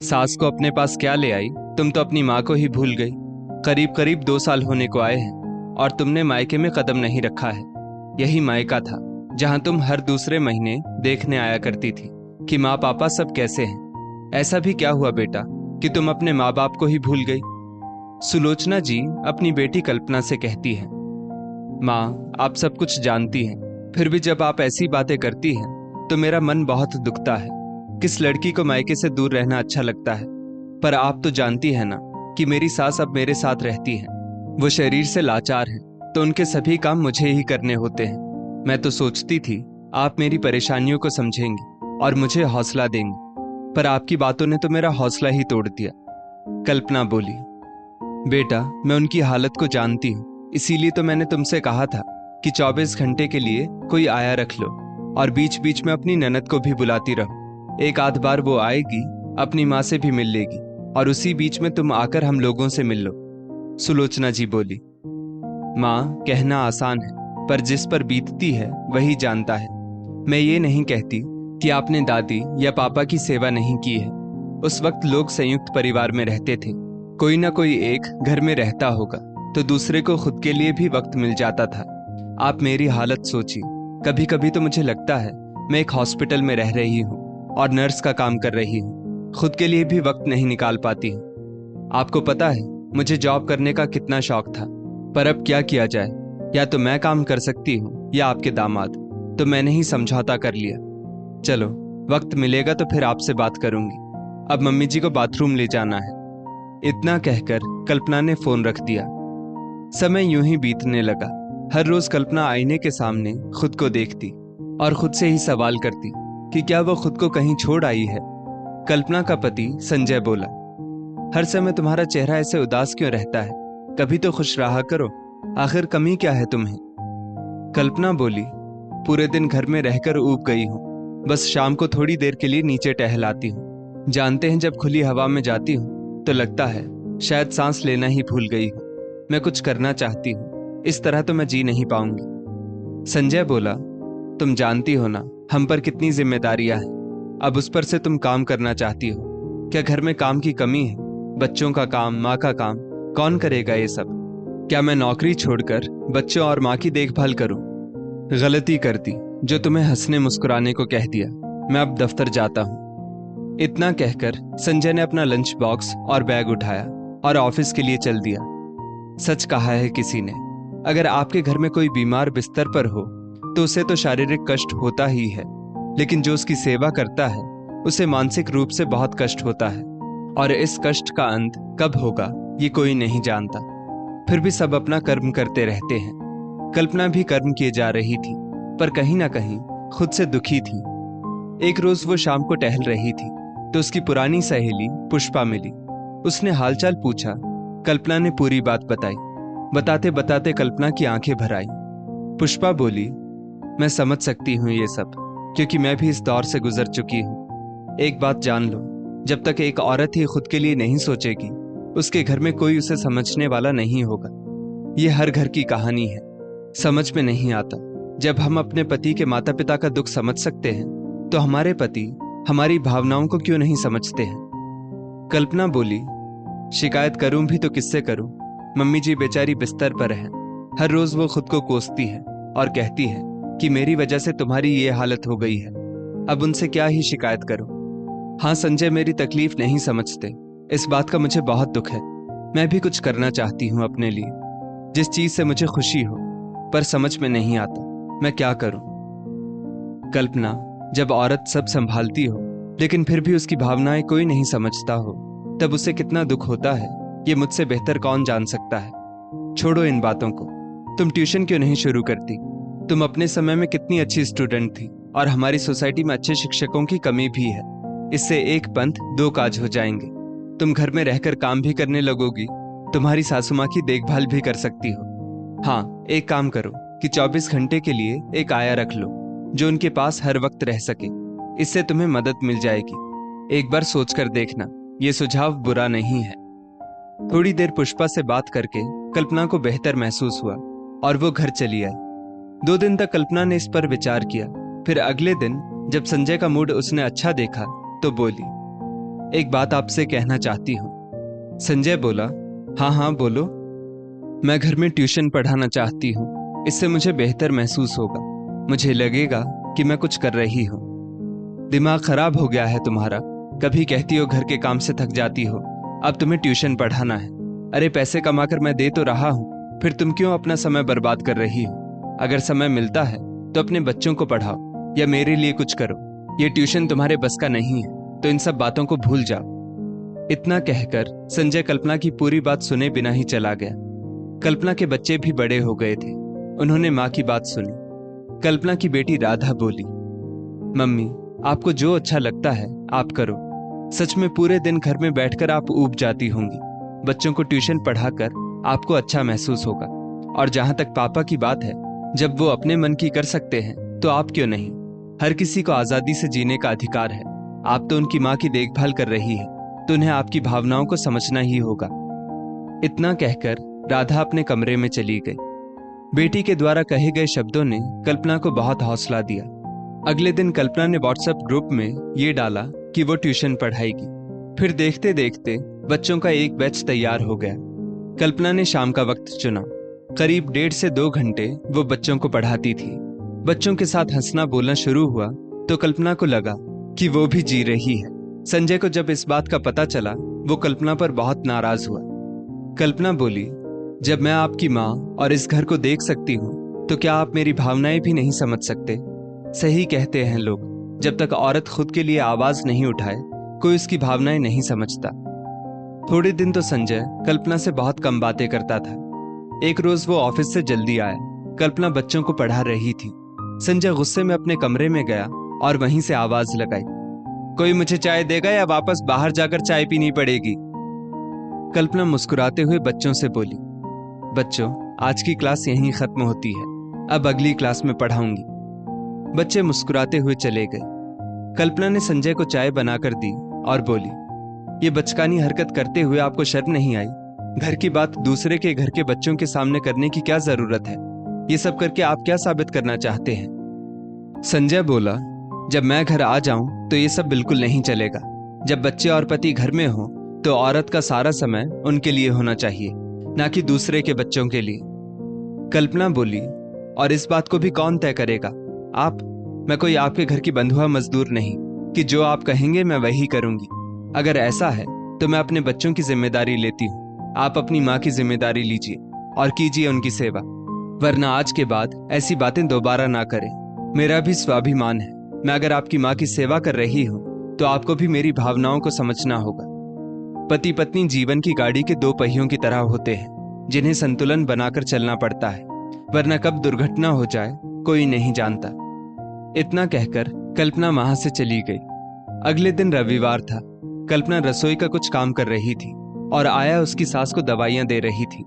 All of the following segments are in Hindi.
सास को अपने पास क्या ले आई? तुम तो अपनी माँ को ही भूल गई। करीब करीब 2 साल होने को आए हैं और तुमने मायके में कदम नहीं रखा है। यही मायका था जहाँ तुम हर दूसरे महीने देखने आया करती थी कि माँ पापा सब कैसे हैं। ऐसा भी क्या हुआ बेटा कि तुम अपने माँ बाप को ही भूल गई? सुलोचना जी अपनी बेटी कल्पना से कहती हैं, माँ आप सब कुछ जानती हैं, फिर भी जब आप ऐसी बातें करती हैं तो मेरा मन बहुत दुखता है। किस लड़की को मायके से दूर रहना अच्छा लगता है? पर आप तो जानती है ना कि मेरी सास अब मेरे साथ रहती हैं। वो शरीर से लाचार हैं तो उनके सभी काम मुझे ही करने होते हैं। मैं तो सोचती थी आप मेरी परेशानियों को समझेंगी और मुझे हौसला देंगी, पर आपकी बातों ने तो मेरा हौसला ही तोड़ दिया। कल्पना बोली, बेटा मैं उनकी हालत को जानती हूँ, इसीलिए तो मैंने तुमसे कहा था कि 24 घंटे के लिए कोई आया रख लो और बीच बीच में अपनी ननद को भी बुलाती रहो। एक आध बार वो आएगी, अपनी माँ से भी मिल लेगी और उसी बीच में तुम आकर हम लोगों से मिल लो। सुलोचना जी बोली, माँ कहना आसान है पर जिस पर बीतती है वही जानता है। मैं ये नहीं कहती कि आपने दादी या पापा की सेवा नहीं की है। उस वक्त लोग संयुक्त परिवार में रहते थे, कोई ना कोई एक घर में रहता होगा तो दूसरे को खुद के लिए भी वक्त मिल जाता था। आप मेरी हालत सोचिए, कभी कभी तो मुझे लगता है मैं एक हॉस्पिटल में रह रही हूँ और नर्स का काम कर रही हूँ, खुद के लिए भी वक्त नहीं निकाल पाती हूँ। आपको पता है मुझे जॉब करने का कितना शौक था, पर अब क्या किया जाए, या तो मैं काम कर सकती हूँ या आपके दामाद, तो मैंने ही समझौता कर लिया। चलो वक्त मिलेगा तो फिर आपसे बात करूंगी, अब मम्मी जी को बाथरूम ले जाना है। इतना कहकर कल्पना ने फोन रख दिया। समय यूं ही बीतने लगा। हर रोज कल्पना आईने के सामने खुद को देखती और खुद से ही सवाल करती कि क्या वो खुद को कहीं छोड़ आई है। कल्पना का पति संजय बोला, हर समय तुम्हारा चेहरा ऐसे उदास क्यों रहता है? कभी तो खुश रहा करो, आखिर कमी क्या है तुम्हें? कल्पना बोली, पूरे दिन घर में रहकर ऊब गई हूँ, बस शाम को थोड़ी देर के लिए नीचे टहल आती हूँ। जानते हैं जब खुली हवा में जाती हूँ तो लगता है शायद सांस लेना ही भूल गई हूँ। मैं कुछ करना चाहती हूँ, इस तरह तो मैं जी नहीं पाऊंगी। संजय बोला, तुम जानती हो ना हम पर कितनी जिम्मेदारियां हैं, अब उस पर से तुम काम करना चाहती हो। क्या घर में काम की कमी है? बच्चों का काम, माँ का काम, कौन करेगा ये सब? क्या मैं नौकरी छोड़कर बच्चों और माँ की देखभाल करूं? गलती कर दी जो तुम्हें हंसने मुस्कुराने को कह दिया। मैं अब दफ्तर जाता हूं। इतना कहकर संजय ने अपना लंच बॉक्स और बैग उठाया और ऑफिस के लिए चल दिया। सच कहा है किसी ने, अगर आपके घर में कोई बीमार बिस्तर पर हो तो उसे तो शारीरिक कष्ट होता ही है, लेकिन जो उसकी सेवा करता है उसे मानसिक रूप से बहुत कष्ट होता है, और इस कष्ट का अंत कब होगा ये कोई नहीं जानता। फिर भी सब अपना कर्म करते रहते हैं। कल्पना भी कर्म किए जा रही थी, पर कहीं ना कहीं खुद से दुखी थी। एक रोज वो शाम को टहल रही थी तो उसकी पुरानी सहेली पुष्पा मिली। उसने हालचाल पूछा। कल्पना ने पूरी बात बताई। बताते बताते कल्पना की आंखें भर आई। पुष्पा बोली, मैं समझ सकती हूँ ये सब, क्योंकि मैं भी इस दौर से गुजर चुकी हूँ। एक बात जान लो, जब तक एक औरत ही खुद के लिए नहीं सोचेगी उसके घर में कोई उसे समझने वाला नहीं होगा। ये हर घर की कहानी है। समझ में नहीं आता, जब हम अपने पति के माता पिता का दुख समझ सकते हैं तो हमारे पति हमारी भावनाओं को क्यों नहीं समझते हैं? कल्पना बोली, शिकायत करूं भी तो किससे करूं? मम्मी जी बेचारी बिस्तर पर है। हर रोज वो खुद को कोसती है और कहती है कि मेरी वजह से तुम्हारी ये हालत हो गई है। अब उनसे क्या ही शिकायत करूं? हाँ संजय मेरी तकलीफ नहीं समझते, इस बात का मुझे बहुत दुख है। मैं भी कुछ करना चाहती हूँ अपने लिए, जिस चीज से मुझे खुशी हो, पर समझ में नहीं आता मैं क्या करूं। कल्पना, जब औरत सब संभालती हो लेकिन फिर भी उसकी भावनाएं कोई नहीं समझता हो, तब उसे कितना दुख होता है ये मुझसे बेहतर कौन जान सकता है। छोड़ो इन बातों को। तुम ट्यूशन क्यों नहीं शुरू करती? तुम अपने समय में कितनी अच्छी स्टूडेंट थी, और हमारी सोसाइटी में अच्छे शिक्षकों की कमी भी है। इससे एक पंथ दो काज हो जाएंगे। तुम घर में रहकर काम भी करने लगोगी, तुम्हारी सासू माँ की देखभाल भी कर सकती हो। हाँ, एक काम करो कि 24 घंटे के लिए एक आया रख लो जो उनके पास हर वक्त रह सके। इससे तुम्हें मदद मिल जाएगी। एक बार सोचकर देखना, ये सुझाव बुरा नहीं है। थोड़ी देर पुष्पा से बात करके कल्पना को बेहतर महसूस हुआ और वो घर चली आई। 2 दिन तक कल्पना ने इस पर विचार किया। फिर अगले दिन जब संजय का मूड उसने अच्छा देखा तो बोली, एक बात आपसे कहना चाहती हूँ। संजय बोला, हाँ हाँ बोलो। मैं घर में ट्यूशन पढ़ाना चाहती हूँ। इससे मुझे बेहतर महसूस होगा। मुझे लगेगा कि मैं कुछ कर रही हूँ। दिमाग खराब हो गया है तुम्हारा। कभी कहती हो घर के काम से थक जाती हो, अब तुम्हें ट्यूशन पढ़ाना है। अरे पैसे कमाकर मैं दे तो रहा हूँ, फिर तुम क्यों अपना समय बर्बाद कर रही हो? अगर समय मिलता है तो अपने बच्चों को पढ़ाओ या मेरे लिए कुछ करो। ये ट्यूशन तुम्हारे बस का नहीं है, तो इन सब बातों को भूल जाओ। इतना कहकर संजय कल्पना की पूरी बात सुने बिना ही चला गया। कल्पना के बच्चे भी बड़े हो गए थे। उन्होंने माँ की बात सुनी। कल्पना की बेटी राधा बोली, मम्मी आपको जो अच्छा लगता है आप करो। सच में पूरे दिन घर में बैठकर आप ऊब जाती होंगी। बच्चों को ट्यूशन पढ़ाकर आपको अच्छा महसूस होगा। और जहां तक पापा की बात है, जब वो अपने मन की कर सकते हैं तो आप क्यों नहीं? हर किसी को आजादी से जीने का अधिकार है। आप तो उनकी माँ की देखभाल कर रही है, तो उन्हें आपकी भावनाओं को समझना ही होगा। इतना कहकर राधा अपने कमरे में चली गई। बेटी के द्वारा कहे गए शब्दों ने कल्पना को बहुत हौसला दिया। अगले दिन कल्पना ने व्हाट्सएप ग्रुप में ये डाला कि वो ट्यूशन पढ़ाएगी। फिर देखते देखते बच्चों का एक बैच तैयार हो गया। कल्पना ने शाम का वक्त चुना। करीब 1.5 से 2 घंटे वो बच्चों को पढ़ाती थी। बच्चों के साथ हंसना बोलना शुरू हुआ तो कल्पना को लगा कि वो भी जी रही है। संजय को जब इस बात का पता चला, वो कल्पना पर बहुत नाराज हुआ। कल्पना बोली, जब मैं आपकी माँ और इस घर को देख सकती हूँ तो क्या आप मेरी भावनाएं भी नहीं समझ सकते? सही कहते हैं लोग, जब तक औरत खुद के लिए आवाज नहीं उठाए कोई उसकी भावनाएं नहीं समझता। थोड़े दिन तो संजय कल्पना से बहुत कम बातें करता था। एक रोज वो ऑफिस से जल्दी आया। कल्पना बच्चों को पढ़ा रही थी। संजय गुस्से में अपने कमरे में गया और वहीं से आवाज लगाई, कोई मुझे चाय देगा या वापस बाहर जाकर चाय पीनी पड़ेगी? कल्पना मुस्कुराते हुए बच्चों से बोली, बच्चों आज की क्लास यहीं खत्म होती है, अब अगली क्लास में पढ़ाऊंगी। बच्चे मुस्कुराते हुए चले गए। कल्पना ने संजय को चाय बनाकर दी और बोली, ये बचकानी हरकत करते हुए आपको शर्म नहीं आई? घर की बात दूसरे के घर के बच्चों के सामने करने की क्या जरूरत है? ये सब करके आप क्या साबित करना चाहते हैं? संजय बोला, जब मैं घर आ जाऊं तो ये सब बिल्कुल नहीं चलेगा। जब बच्चे और पति घर में हो तो औरत का सारा समय उनके लिए होना चाहिए, ना कि दूसरे के बच्चों के लिए। कल्पना बोली, और इस बात को भी कौन तय करेगा? आप? मैं कोई आपके घर की बंधुआ मजदूर नहीं कि जो आप कहेंगे मैं वही करूंगी। अगर ऐसा है तो मैं अपने बच्चों की जिम्मेदारी लेती हूँ। आप अपनी माँ की जिम्मेदारी लीजिए और कीजिए उनकी सेवा, वरना आज के बाद ऐसी बातें दोबारा ना करें। मेरा भी स्वाभिमान है। मैं अगर आपकी माँ की सेवा कर रही हूँ तो आपको भी मेरी भावनाओं को समझना होगा। पति पत्नी जीवन की गाड़ी के 2 पहियों की तरह होते हैं, जिन्हें संतुलन बनाकर चलना पड़ता है, वरना कब दुर्घटना हो जाए कोई नहीं जानता। इतना कहकर कल्पना वहां से चली गई। अगले दिन रविवार था। कल्पना रसोई का कुछ काम कर रही थी और आया उसकी सास को दवाइयां दे रही थी।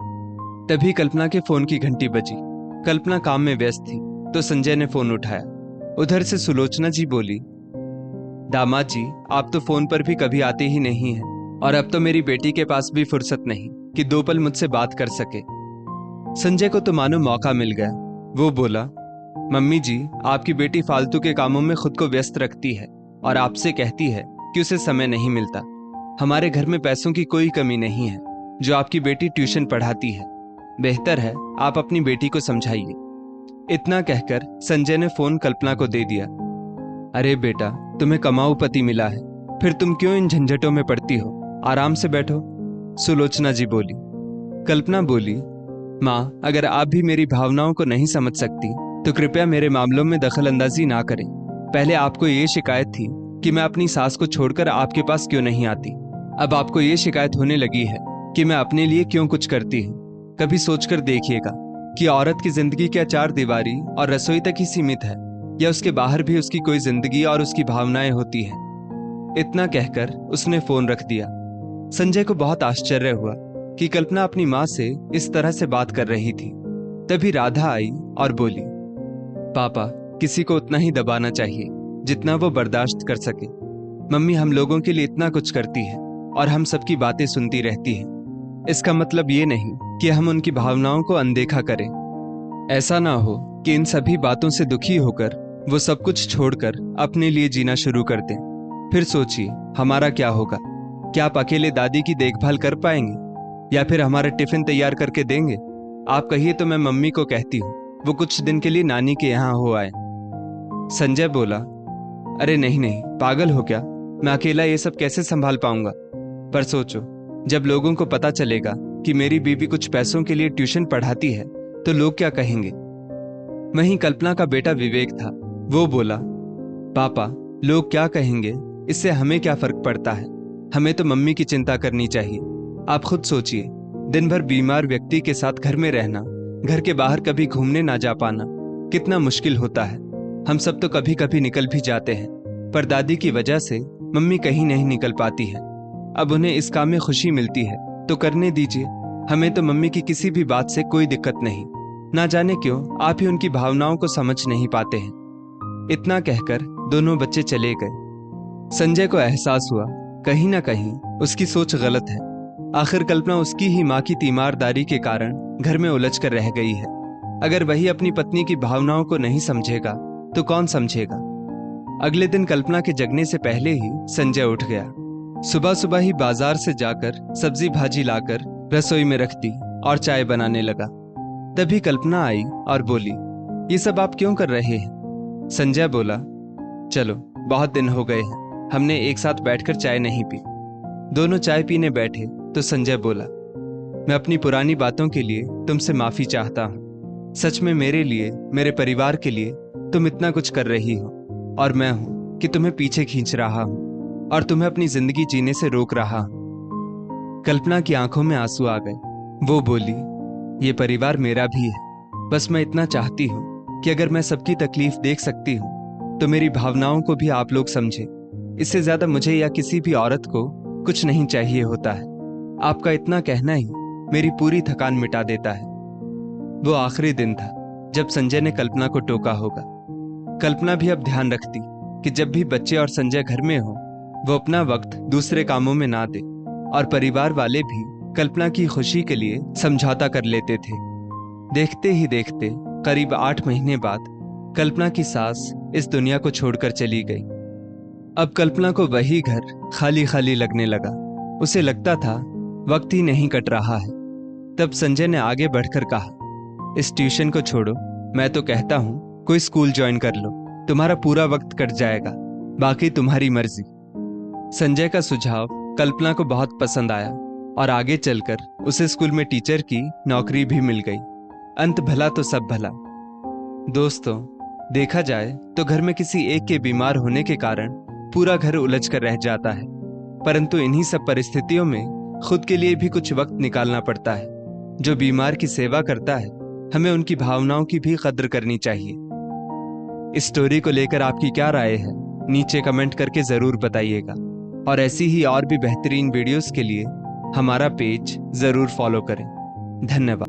तभी कल्पना के फोन की घंटी बजी। कल्पना काम में व्यस्त थी तो संजय ने फोन उठाया। उधर से सुलोचना जी बोली, दामाद जी आप तो फोन पर भी कभी आते ही नहीं हैं, और अब तो मेरी बेटी के पास भी फुर्सत नहीं कि 2 पल मुझसे बात कर सके। संजय को तो मानो मौका मिल गया। वो बोला, मम्मी जी आपकी बेटी फालतू के कामों में खुद को व्यस्त रखती है और आपसे कहती है कि उसे समय नहीं मिलता। हमारे घर में पैसों की कोई कमी नहीं है जो आपकी बेटी ट्यूशन पढ़ाती है। बेहतर है आप अपनी बेटी को समझाइए। इतना कहकर संजय ने फोन कल्पना को दे दिया। अरे बेटा, तुम्हें कमाऊ पति मिला है, फिर तुम क्यों इन झंझटों में पड़ती हो? आराम से बैठो, सुलोचना जी बोली। कल्पना बोली, माँ अगर आप भी मेरी भावनाओं को नहीं समझ सकती तो कृपया मेरे मामलों में दखल अंदाजी ना करें। पहले आपको ये शिकायत थी कि मैं अपनी सास को छोड़कर आपके पास क्यों नहीं आती। अब आपको ये शिकायत होने लगी है कि मैं अपने लिए क्यों कुछ करती हूँ। कभी सोचकर देखिएगा कि औरत की जिंदगी क्या 4 दीवारी और रसोई तक ही सीमित है, या उसके बाहर भी उसकी कोई जिंदगी और उसकी भावनाएं होती हैं। इतना कहकर उसने फोन रख दिया। संजय को बहुत आश्चर्य हुआ कि कल्पना अपनी माँ से इस तरह से बात कर रही थी। तभी राधा आई और बोली, पापा किसी को उतना ही दबाना चाहिए जितना वो बर्दाश्त कर सके। मम्मी हम लोगों के लिए इतना कुछ करती है और हम सबकी बातें सुनती रहती है। इसका मतलब ये नहीं कि हम उनकी भावनाओं को अनदेखा करें। ऐसा ना हो कि इन सभी बातों से दुखी होकर वो सब कुछ छोड़कर अपने लिए जीना शुरू कर दें। फिर सोचिए हमारा क्या होगा। क्या आप अकेले दादी की देखभाल कर पाएंगे या फिर हमारा टिफिन तैयार करके देंगे? आप कहिए तो मैं मम्मी को कहती हूँ वो कुछ दिन के लिए नानी के यहाँ हो आए। संजय बोला, अरे नहीं नहीं, पागल हो क्या? मैं अकेला ये सब कैसे संभाल पाऊंगा? पर सोचो, जब लोगों को पता चलेगा कि मेरी बीवी कुछ पैसों के लिए ट्यूशन पढ़ाती है तो लोग क्या कहेंगे? वहीं कल्पना का बेटा विवेक था। वो बोला, पापा, लोग क्या कहेंगे, इससे हमें क्या फर्क पड़ता है? हमें तो मम्मी की चिंता करनी चाहिए। आप खुद सोचिए, दिन भर बीमार व्यक्ति के साथ घर में रहना, घर के बाहर कभी घूमने ना जा पाना कितना मुश्किल होता है। हम सब तो कभी कभी निकल भी जाते हैं, पर दादी की वजह से मम्मी कहीं नहीं निकल पाती है। अब उन्हें इस काम में खुशी मिलती है तो करने दीजिए। हमें तो मम्मी की किसी भी बात से कोई दिक्कत नहीं। ना जाने क्यों आप ही उनकी भावनाओं को समझ नहीं पाते हैं। इतना कहकर दोनों बच्चे चले गए। संजय को एहसास हुआ कहीं ना कहीं उसकी सोच गलत है। आखिर कल्पना उसकी ही माँ की तीमारदारी के कारण घर में उलझ कर रह गई है। अगर वही अपनी पत्नी की भावनाओं को नहीं समझेगा तो कौन समझेगा? अगले दिन कल्पना के जगने से पहले ही संजय उठ गया। सुबह सुबह ही बाजार से जाकर सब्जी भाजी लाकर रसोई में रख दी और चाय बनाने लगा। तभी कल्पना आई और बोली, ये सब आप क्यों कर रहे हैं? संजय बोला, चलो, बहुत दिन हो गए हैं, हमने एक साथ बैठकर चाय नहीं पी। दोनों चाय पीने बैठे तो संजय बोला, मैं अपनी पुरानी बातों के लिए तुमसे माफी चाहता हूँ। सच में मेरे लिए, मेरे परिवार के लिए तुम इतना कुछ कर रही हो और मैं हूं कि तुम्हें पीछे खींच रहा हूं और तुम्हें अपनी जिंदगी जीने से रोक रहा हूं। कल्पना की आंखों में आंसू आ गए। वो बोली, ये परिवार मेरा भी है। बस मैं इतना चाहती हूँ कि अगर मैं सबकी तकलीफ देख सकती हूँ तो मेरी भावनाओं को भी आप लोग समझे। इससे ज्यादा मुझे या किसी भी औरत को कुछ नहीं चाहिए होता है। आपका इतना कहना ही मेरी पूरी थकान मिटा देता है। वो आखिरी दिन था जब संजय ने कल्पना को टोका होगा। कल्पना भी अब ध्यान रखती कि जब भी बच्चे और संजय घर में हो वो अपना वक्त दूसरे कामों में ना दे, और परिवार वाले भी कल्पना की खुशी के लिए समझौता कर लेते थे। देखते ही देखते करीब 8 महीने बाद कल्पना की सास इस दुनिया को छोड़कर चली गई। अब कल्पना को वही घर खाली खाली लगने लगा। उसे लगता था वक्त ही नहीं कट रहा है। तब संजय ने आगे बढ़कर कहा, इस ट्यूशन को छोड़ो, मैं तो कहता हूँ कोई स्कूल ज्वाइन कर लो, तुम्हारा पूरा वक्त कट जाएगा, बाकी तुम्हारी मर्जी। संजय का सुझाव कल्पना को बहुत पसंद आया और आगे चलकर उसे स्कूल में टीचर की नौकरी भी मिल गई। अंत भला तो सब भला। दोस्तों, देखा जाए तो घर में किसी एक के बीमार होने के कारण पूरा घर उलझ कर रह जाता है, परंतु इन्हीं सब परिस्थितियों में खुद के लिए भी कुछ वक्त निकालना पड़ता है। जो बीमार की सेवा करता है, हमें उनकी भावनाओं की भी कद्र करनी चाहिए। इस स्टोरी को लेकर आपकी क्या राय है, नीचे कमेंट करके जरूर बताइएगा। और ऐसी ही और भी बेहतरीन वीडियोस के लिए हमारा पेज जरूर फॉलो करें। धन्यवाद।